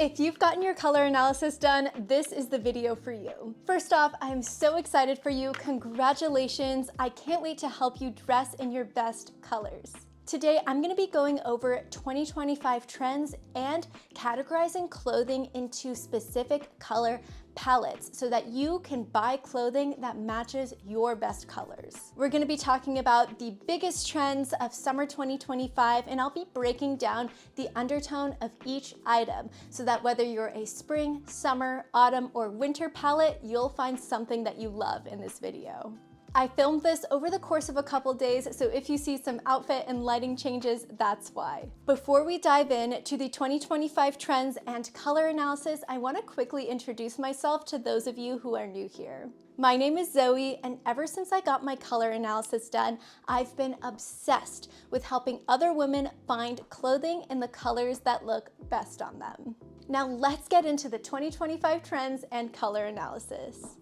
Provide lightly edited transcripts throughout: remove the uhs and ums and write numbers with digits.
If you've gotten your color analysis done, this is the video for you. First off, I'm so excited for you. Congratulations. I can't wait to help you dress in your best colors. Today, I'm gonna be going over 2025 trends and categorizing clothing into specific color palettes so that you can buy clothing that matches your best colors. We're gonna be talking about the biggest trends of summer 2025, and I'll be breaking down the undertone of each item so that whether you're a spring, summer, autumn, or winter palette, you'll find something that you love in this video. I filmed this over the course of a couple days, so if you see some outfit and lighting changes, that's why. Before we dive in to the 2025 trends and color analysis, I want to quickly introduce myself to those of you who are new here. My name is Zoe, and ever since I got my color analysis done, I've been obsessed with helping other women find clothing in the colors that look best on them. Now let's get into the 2025 trends and color analysis.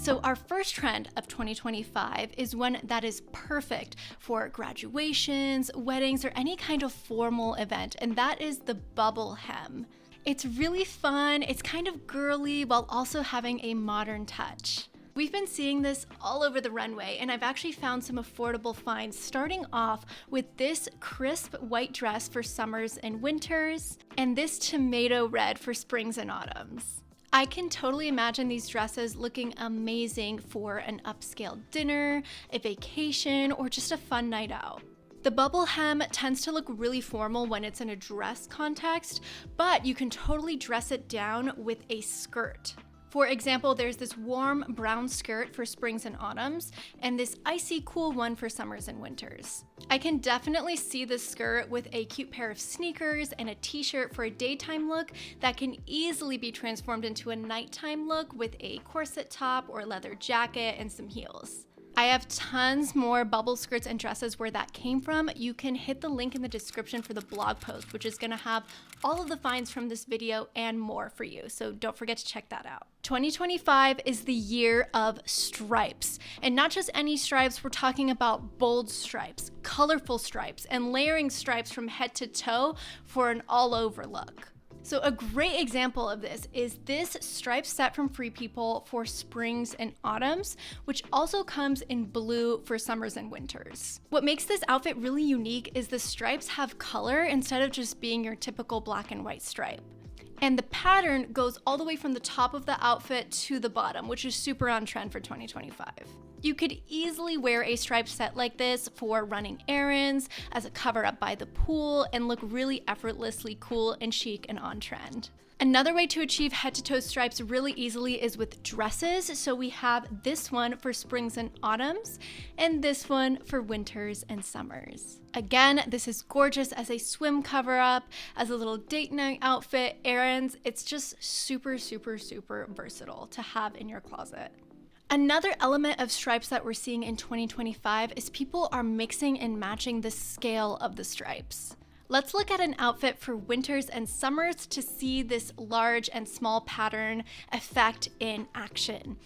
So our first trend of 2025 is one that is perfect for graduations, weddings, or any kind of formal event, and that is the bubble hem. It's really fun, it's kind of girly while also having a modern touch. We've been seeing this all over the runway, and I've actually found some affordable finds, starting off with this crisp white dress for summers and winters, and this tomato red for springs and autumns. I can totally imagine these dresses looking amazing for an upscale dinner, a vacation, or just a fun night out. The bubble hem tends to look really formal when it's in a dress context, but you can totally dress it down with a skirt. For example, there's this warm brown skirt for springs and autumns, and this icy cool one for summers and winters. I can definitely see this skirt with a cute pair of sneakers and a t-shirt for a daytime look that can easily be transformed into a nighttime look with a corset top or leather jacket and some heels. I have tons more bubble skirts and dresses where that came from. You can hit the link in the description for the blog post, which is gonna have all of the finds from this video and more for you, so don't forget to check that out. 2025 is the year of stripes, and not just any stripes. We're talking about bold stripes, colorful stripes, and layering stripes from head to toe for an all-over look. So a great example of this is this striped set from Free People for springs and autumns, which also comes in blue for summers and winters. What makes this outfit really unique is the stripes have color instead of just being your typical black and white stripe. And the pattern goes all the way from the top of the outfit to the bottom, which is super on trend for 2025. You could easily wear a striped set like this for running errands, as a cover up by the pool, and look really effortlessly cool and chic and on trend. Another way to achieve head-to-toe stripes really easily is with dresses. So we have this one for springs and autumns, and this one for winters and summers. Again, this is gorgeous as a swim cover-up, as a little date night outfit, errands. It's just super, super, super versatile to have in your closet. Another element of stripes that we're seeing in 2025 is people are mixing and matching the scale of the stripes. Let's look at an outfit for winters and summers to see this large and small pattern effect in action.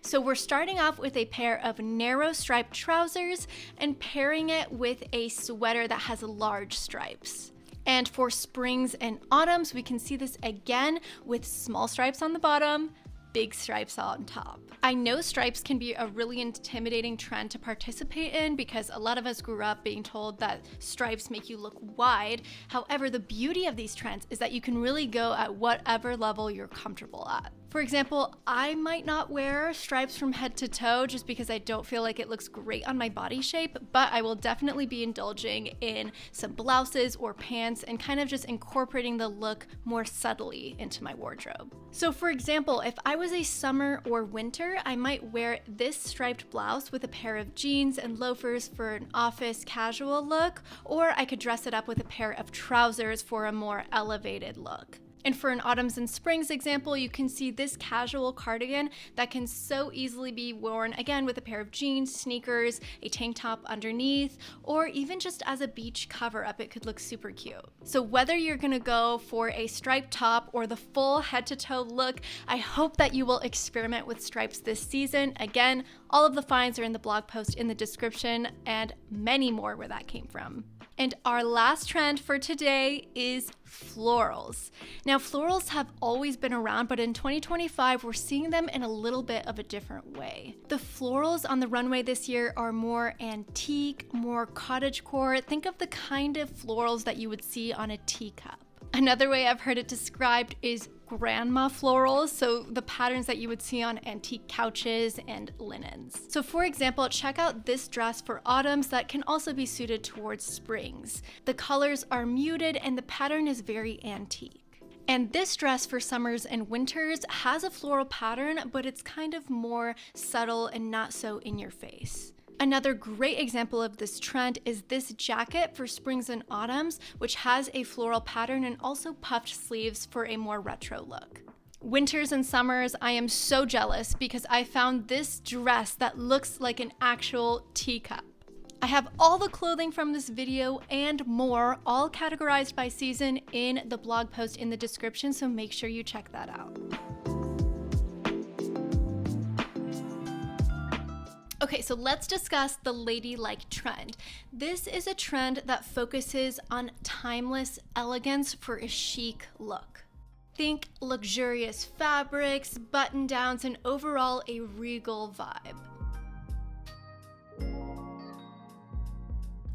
So we're starting off with a pair of narrow striped trousers and pairing it with a sweater that has large stripes. And for springs and autumns, we can see this again with small stripes on the bottom, big stripes on top. I know stripes can be a really intimidating trend to participate in because a lot of us grew up being told that stripes make you look wide. However, the beauty of these trends is that you can really go at whatever level you're comfortable at. For example, I might not wear stripes from head to toe just because I don't feel like it looks great on my body shape, but I will definitely be indulging in some blouses or pants and kind of just incorporating the look more subtly into my wardrobe. So for example, if I was a summer or winter, I might wear this striped blouse with a pair of jeans and loafers for an office casual look, or I could dress it up with a pair of trousers for a more elevated look. And for an autumns and springs example, you can see this casual cardigan that can so easily be worn again with a pair of jeans, sneakers, a tank top underneath, or even just as a beach cover up, it could look super cute. So whether you're gonna go for a striped top or the full head to toe look, I hope that you will experiment with stripes this season. Again, all of the finds are in the blog post in the description and many more where that came from. And our last trend for today is florals. Now, florals have always been around, but in 2025, we're seeing them in a little bit of a different way. The florals on the runway this year are more antique, more cottagecore. Think of the kind of florals that you would see on a teacup. Another way I've heard it described is grandma florals, so the patterns that you would see on antique couches and linens. So for example, check out this dress for autumns that can also be suited towards springs. The colors are muted and the pattern is very antique. And this dress for summers and winters has a floral pattern, but it's kind of more subtle and not so in your face. Another great example of this trend is this jacket for springs and autumns, which has a floral pattern and also puffed sleeves for a more retro look. Winters and summers, I am so jealous because I found this dress that looks like an actual teacup. I have all the clothing from this video and more, all categorized by season in the blog post in the description, so make sure you check that out. Okay, so let's discuss the ladylike trend. This is a trend that focuses on timeless elegance for a chic look. Think luxurious fabrics, button-downs, and overall a regal vibe.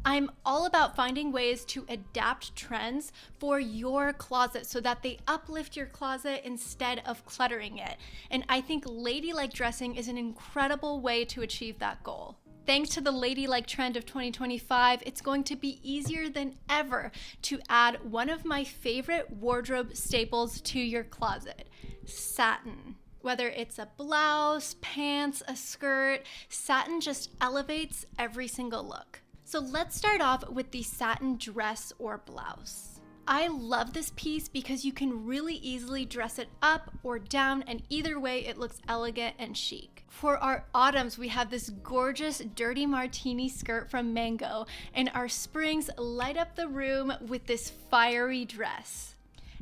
I'm all about finding ways to adapt trends for your closet so that they uplift your closet instead of cluttering it. And I think ladylike dressing is an incredible way to achieve that goal. Thanks to the ladylike trend of 2025, it's going to be easier than ever to add one of my favorite wardrobe staples to your closet: satin. Whether it's a blouse, pants, a skirt, satin just elevates every single look. So let's start off with the satin dress or blouse. I love this piece because you can really easily dress it up or down, and either way it looks elegant and chic. For our autumns, we have this gorgeous dirty martini skirt from Mango, and our springs light up the room with this fiery dress.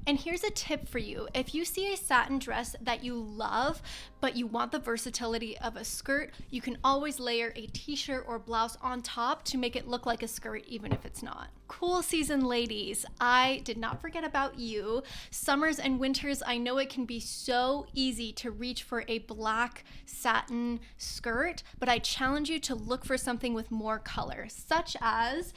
And here's a tip for you. If you see a satin dress that you love, but you want the versatility of a skirt, you can always layer a t-shirt or blouse on top to make it look like a skirt even if it's not. Cool season ladies, I did not forget about you. Summers and winters, I know it can be so easy to reach for a black satin skirt, but I challenge you to look for something with more color, such as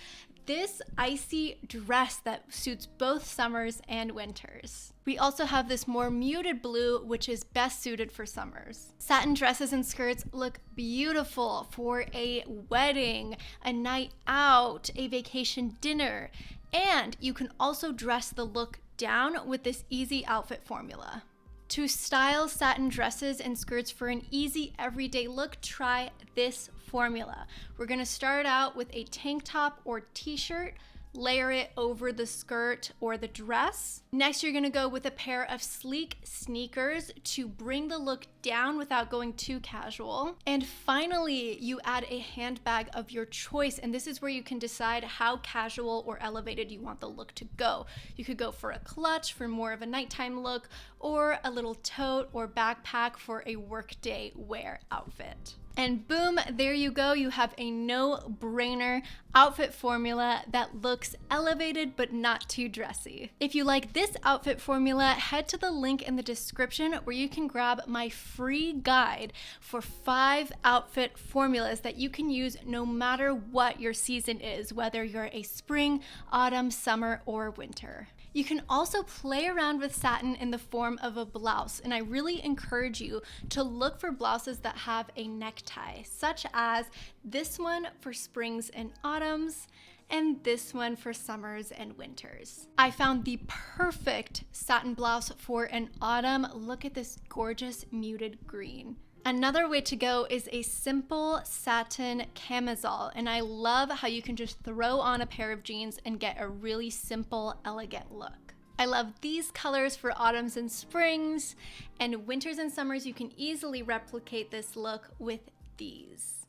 this icy dress that suits both summers and winters. We also have this more muted blue, which is best suited for summers. Satin dresses and skirts look beautiful for a wedding, a night out, a vacation dinner, and you can also dress the look down with this easy outfit formula. To style satin dresses and skirts for an easy everyday look, try this formula. We're gonna start out with a tank top or t-shirt, layer it over the skirt or the dress. Next, you're gonna go with a pair of sleek sneakers to bring the look down without going too casual. And finally, you add a handbag of your choice, and this is where you can decide how casual or elevated you want the look to go. You could go for a clutch for more of a nighttime look, or a little tote or backpack for a workday wear outfit. And boom, there you go. You have a no-brainer outfit formula that looks elevated but not too dressy. If you like this outfit formula, head to the link in the description where you can grab my free guide for 5 outfit formulas that you can use no matter what your season is, whether you're a spring, autumn, summer, or winter. You can also play around with satin in the form of a blouse, and I really encourage you to look for blouses that have a necktie, such as this one for springs and autumns, and this one for summers and winters. I found the perfect satin blouse for an autumn. Look at this gorgeous muted green. Another way to go is a simple satin camisole, and I love how you can just throw on a pair of jeans and get a really simple, elegant look. I love these colors for autumns and springs, and winters and summers you can easily replicate this look with these.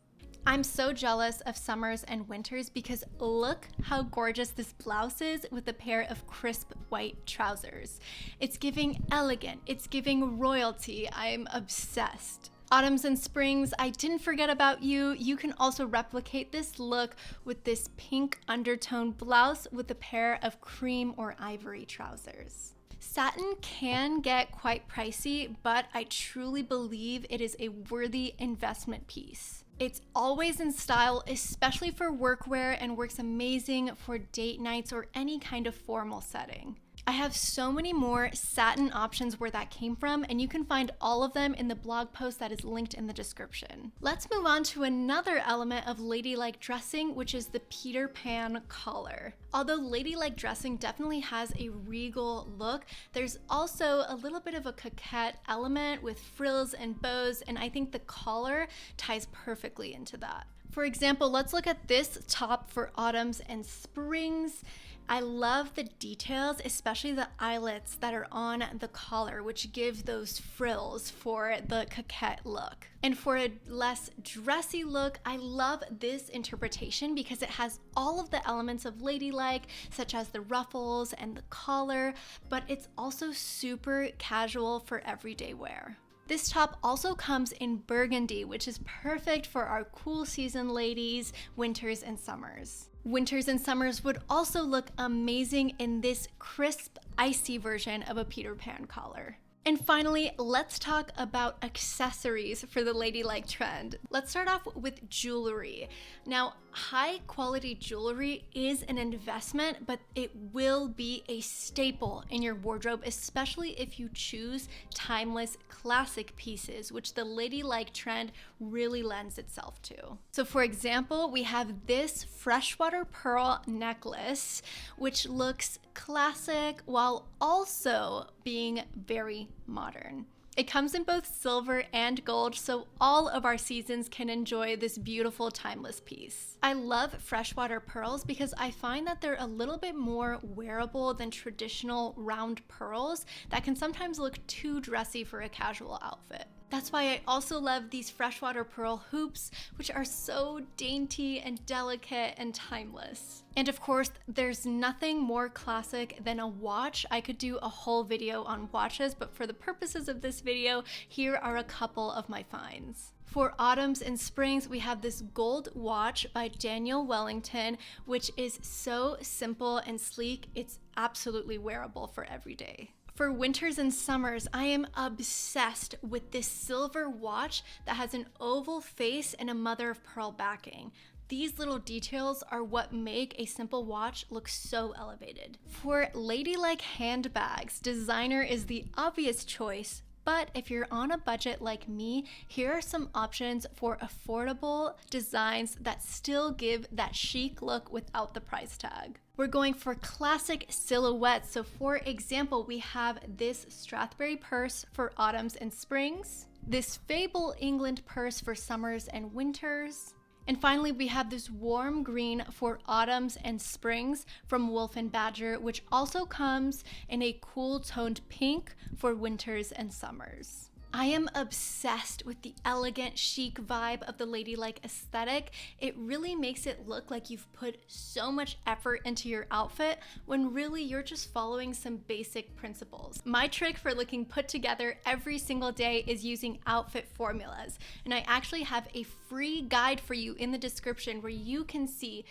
I'm so jealous of summers and winters because look how gorgeous this blouse is with a pair of crisp white trousers. It's giving elegant, it's giving royalty. I'm obsessed. Autumns and springs, I didn't forget about you. You can also replicate this look with this pink undertone blouse with a pair of cream or ivory trousers. Satin can get quite pricey, but I truly believe it is a worthy investment piece. It's always in style, especially for workwear, and works amazing for date nights or any kind of formal setting. I have so many more satin options where that came from, and you can find all of them in the blog post that is linked in the description. Let's move on to another element of ladylike dressing, which is the Peter Pan collar. Although ladylike dressing definitely has a regal look, there's also a little bit of a coquette element with frills and bows, and I think the collar ties perfectly into that. For example, let's look at this top for autumns and springs. I love the details, especially the eyelets that are on the collar, which give those frills for the coquette look. And for a less dressy look, I love this interpretation because it has all of the elements of ladylike, such as the ruffles and the collar, but it's also super casual for everyday wear. This top also comes in burgundy, which is perfect for our cool season ladies, winters and summers. Winters and summers would also look amazing in this crisp, icy version of a Peter Pan collar. And finally, let's talk about accessories for the ladylike trend. Let's start off with jewelry. Now, high quality jewelry is an investment, but it will be a staple in your wardrobe, especially if you choose timeless classic pieces, which the ladylike trend really lends itself to. So for example, we have this freshwater pearl necklace, which looks classic while also being very modern. It comes in both silver and gold, so all of our seasons can enjoy this beautiful timeless piece. I love freshwater pearls because I find that they're a little bit more wearable than traditional round pearls that can sometimes look too dressy for a casual outfit. That's why I also love these freshwater pearl hoops, which are so dainty and delicate and timeless. And of course, there's nothing more classic than a watch. I could do a whole video on watches, but for the purposes of this video, here are a couple of my finds. For autumns and springs, we have this gold watch by Daniel Wellington, which is so simple and sleek, it's absolutely wearable for every day. For winters and summers, I am obsessed with this silver watch that has an oval face and a mother of pearl backing. These little details are what make a simple watch look so elevated. For ladylike handbags, designer is the obvious choice, but if you're on a budget like me, here are some options for affordable designs that still give that chic look without the price tag. We're going for classic silhouettes. So for example, we have this Strathberry purse for autumns and springs, this Fable England purse for summers and winters, and finally, we have this warm green for autumns and springs from Wolf & Badger, which also comes in a cool toned pink for winters and summers. I am obsessed with the elegant, chic vibe of the ladylike aesthetic. It really makes it look like you've put so much effort into your outfit when really you're just following some basic principles. My trick for looking put together every single day is using outfit formulas. And I actually have a free guide for you in the description where you can see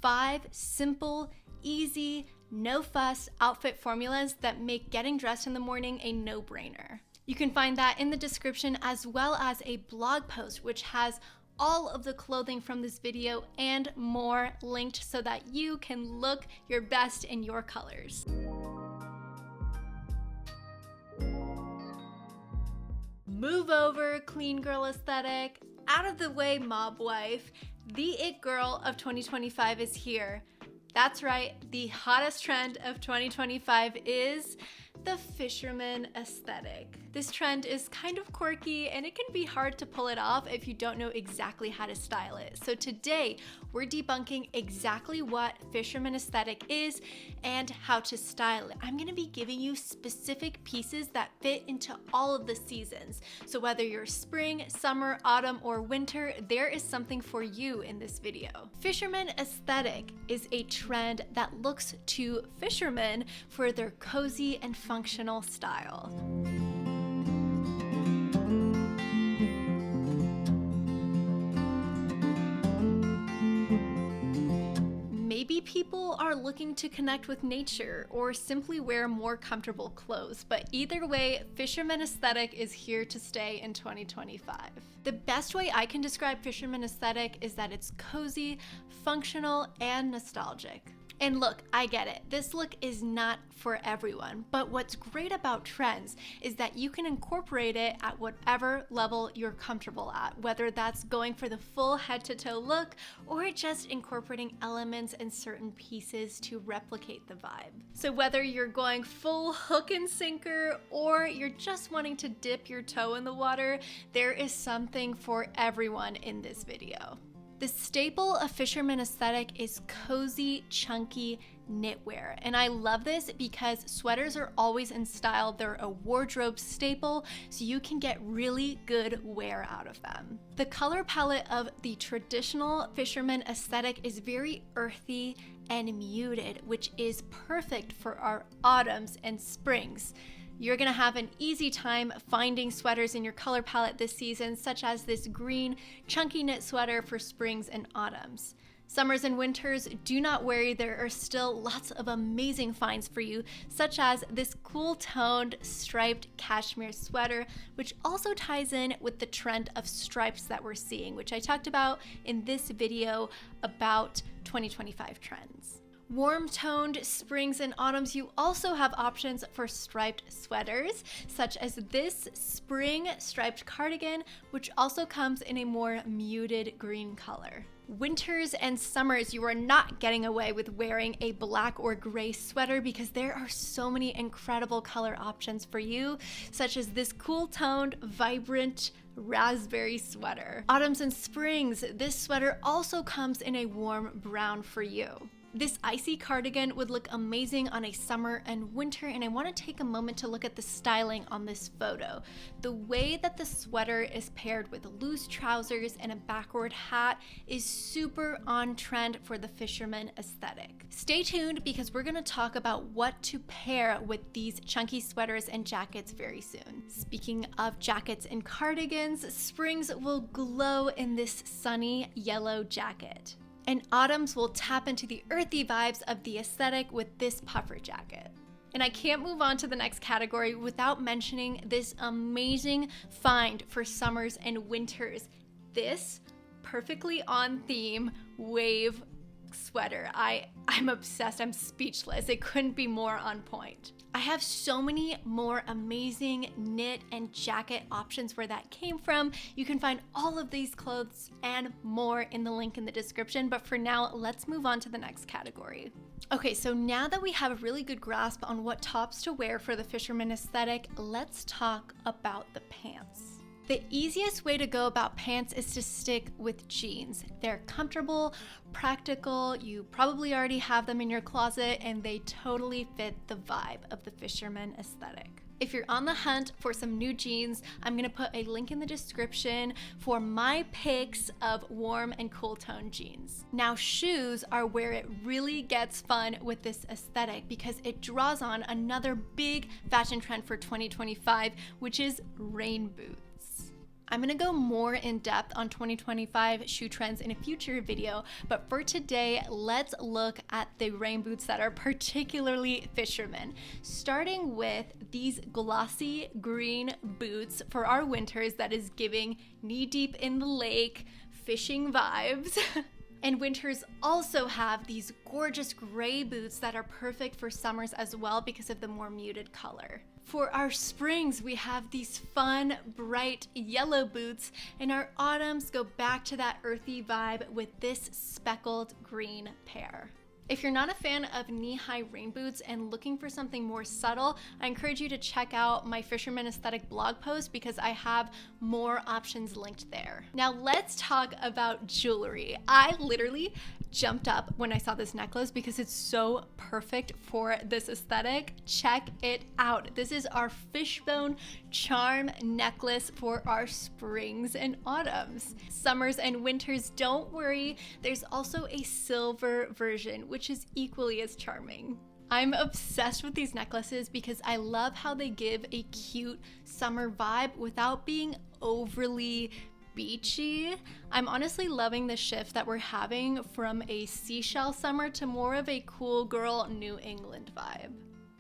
5 simple, easy, no fuss outfit formulas that make getting dressed in the morning a no-brainer. You can find that in the description, as well as a blog post which has all of the clothing from this video and more linked so that you can look your best in your colors. Move over, clean girl aesthetic. Out of the way, mob wife. The it girl of 2025 is here. That's right, the hottest trend of 2025 is the fisherman aesthetic. This trend is kind of quirky and it can be hard to pull it off if you don't know exactly how to style it. So today we're debunking exactly what fisherman aesthetic is and how to style it. I'm gonna be giving you specific pieces that fit into all of the seasons. So whether you're spring, summer, autumn, or winter, there is something for you in this video. Fisherman aesthetic is a trend that looks to fishermen for their cozy and functional style. Maybe people are looking to connect with nature or simply wear more comfortable clothes, but either way, fisherman aesthetic is here to stay in 2025. The best way I can describe fisherman aesthetic is that it's cozy, functional, and nostalgic. And look, I get it, this look is not for everyone, but what's great about trends is that you can incorporate it at whatever level you're comfortable at, whether that's going for the full head-to-toe look or just incorporating elements and certain pieces to replicate the vibe. So whether you're going full hook and sinker or you're just wanting to dip your toe in the water, there is something for everyone in this video. The staple of fisherman aesthetic is cozy, chunky knitwear. And I love this because sweaters are always in style. They're a wardrobe staple, so you can get really good wear out of them. The color palette of the traditional fisherman aesthetic is very earthy and muted, which is perfect for our autumns and springs. You're gonna have an easy time finding sweaters in your color palette this season, such as this green chunky knit sweater for springs and autumns. Summers and winters, do not worry, there are still lots of amazing finds for you, such as this cool toned striped cashmere sweater, which also ties in with the trend of stripes that we're seeing, which I talked about in this video about 2025 trends. Warm-toned springs and autumns, you also have options for striped sweaters, such as this spring striped cardigan, which also comes in a more muted green color. Winters and summers, you are not getting away with wearing a black or gray sweater because there are so many incredible color options for you, such as this cool-toned, vibrant raspberry sweater. Autumns and springs, this sweater also comes in a warm brown for you. This icy cardigan would look amazing on a summer and winter, and I want to take a moment to look at the styling on this photo. The way that the sweater is paired with loose trousers and a backward hat is super on trend for the fisherman aesthetic. Stay tuned because we're going to talk about what to pair with these chunky sweaters and jackets very soon. Speaking of jackets and cardigans, springs will glow in this sunny yellow jacket. And autumns will tap into the earthy vibes of the aesthetic with this puffer jacket. And I can't move on to the next category without mentioning this amazing find for summers and winters. This perfectly on theme wave sweater. I'm obsessed, I'm speechless. It couldn't be more on point. I have so many more amazing knit and jacket options where that came from. You can find all of these clothes and more in the link in the description, but for now, let's move on to the next category. Okay, so now that we have a really good grasp on what tops to wear for the fisherman aesthetic, let's talk about the pants. The easiest way to go about pants is to stick with jeans. They're comfortable, practical, you probably already have them in your closet, and they totally fit the vibe of the fisherman aesthetic. If you're on the hunt for some new jeans, I'm gonna put a link in the description for my picks of warm and cool tone jeans. Now, shoes are where it really gets fun with this aesthetic because it draws on another big fashion trend for 2025, which is rain boots. I'm gonna go more in depth on 2025 shoe trends in a future video, but for today, let's look at the rain boots that are particularly fisherman. Starting with these glossy green boots for our winters that is giving knee-deep in the lake, fishing vibes. And winters also have these gorgeous gray boots that are perfect for summers as well because of the more muted color. For our springs, we have these fun, bright yellow boots, and our autumns go back to that earthy vibe with this speckled green pair. If you're not a fan of knee-high rain boots and looking for something more subtle, I encourage you to check out my Fisherman Aesthetic blog post because I have more options linked there. Now let's talk about jewelry. I literally jumped up when I saw this necklace because it's so perfect for this aesthetic. Check it out. This is our fishbone charm necklace for our springs and autumns. Summers and winters, don't worry. There's also a silver version, which is equally as charming. I'm obsessed with these necklaces because I love how they give a cute summer vibe without being overly beachy. I'm honestly loving the shift that we're having from a seashell summer to more of a cool girl New England vibe.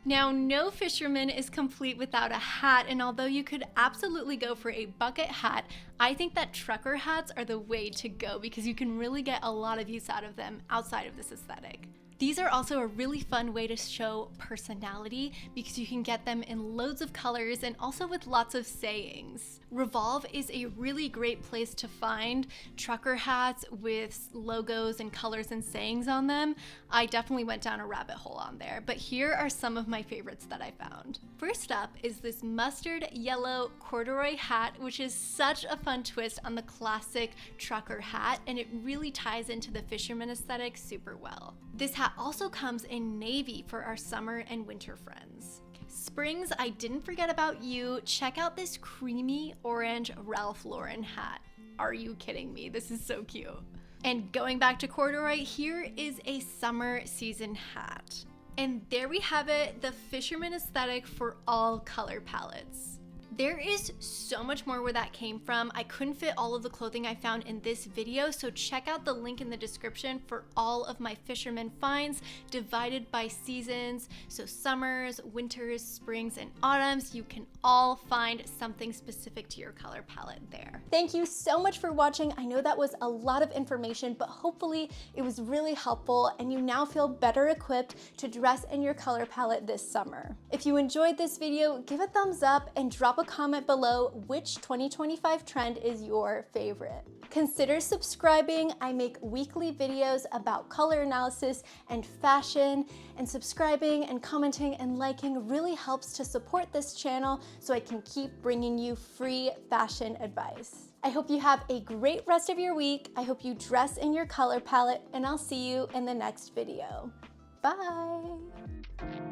Now, no fisherman is complete without a hat, and although you could absolutely go for a bucket hat, I think that trucker hats are the way to go because you can really get a lot of use out of them outside of this aesthetic. These are also a really fun way to show personality because you can get them in loads of colors and also with lots of sayings. Revolve is a really great place to find trucker hats with logos and colors and sayings on them. I definitely went down a rabbit hole on there, but here are some of my favorites that I found. First up is this mustard yellow corduroy hat, which is such a fun twist on the classic trucker hat, and it really ties into the fisherman aesthetic super well. This hat also comes in navy for our summer and winter friends. Springs, I didn't forget about you. Check out this creamy orange Ralph Lauren hat. Are you kidding me? This is so cute. And going back to corduroy, here is a summer season hat. And there we have it, the fisherman aesthetic for all color palettes. There is so much more where that came from. I couldn't fit all of the clothing I found in this video, so check out the link in the description for all of my fisherman finds divided by seasons. So summers, winters, springs, and autumns, you can all find something specific to your color palette there. Thank you so much for watching. I know that was a lot of information, but hopefully it was really helpful and you now feel better equipped to dress in your color palette this summer. If you enjoyed this video, give a thumbs up and drop a comment below which 2025 trend is your favorite. Consider subscribing. I make weekly videos about color analysis and fashion, and subscribing and commenting and liking really helps to support this channel so I can keep bringing you free fashion advice. I hope you have a great rest of your week. I hope you dress in your color palette, and I'll see you in the next video. Bye.